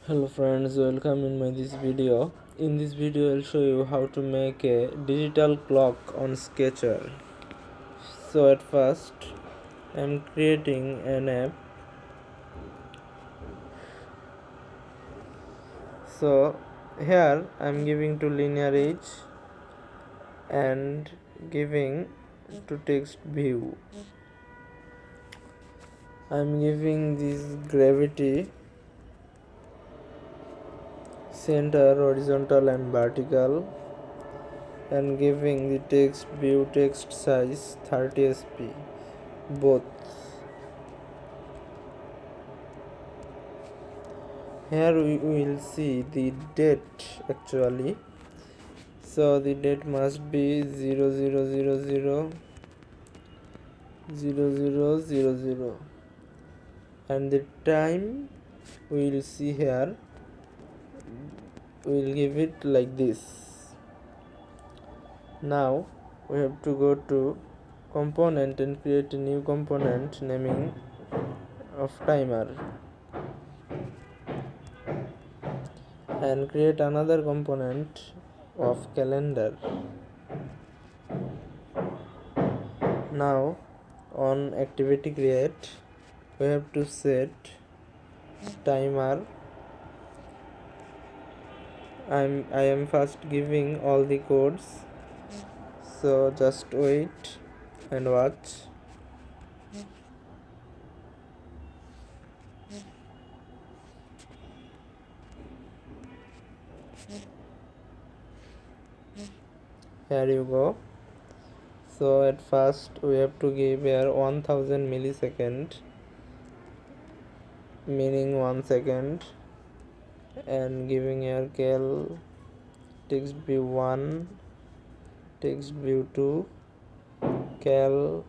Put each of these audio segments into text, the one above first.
Hello friends, welcome in my this video. In this video I'll show you how to make a digital clock on sketchware. So at first I'm creating an app. So here I'm giving to linear edge and giving to text view. I'm giving this gravity, center, horizontal and vertical, and giving the text view text size 30 sp both. Here we will see the date actually. So the date must be 0000 and the time we will see here, we will give it like this. Now we have to go to component and create a new component naming of timer, and create another component of calendar. Now on activity create we have to set timer. I am first giving all the codes, so just wait and watch. Here you go. So at first we have to give here 1000 millisecond, meaning 1 second, and giving here cal text view 1, text view 2, cal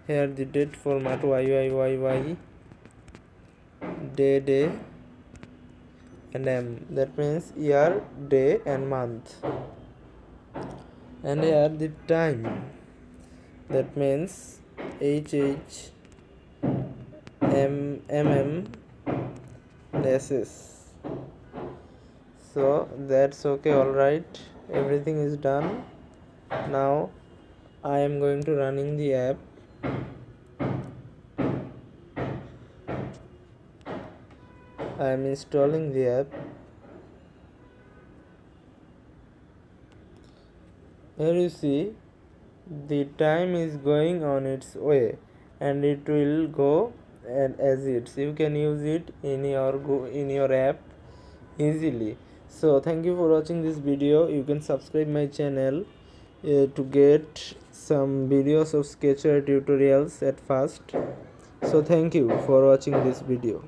here the date format YYYY, day and M, that means year, day and month, and here the time, that means HH SS. So that's okay, alright, everything is done. Now I am going to running the app. I am installing the app. Here you see the time is going on its way and it will go and as it, you can use it in your app easily. So thank you for watching this video. You can subscribe my channel to get some videos of sketchware tutorials at first. So thank you for watching this video.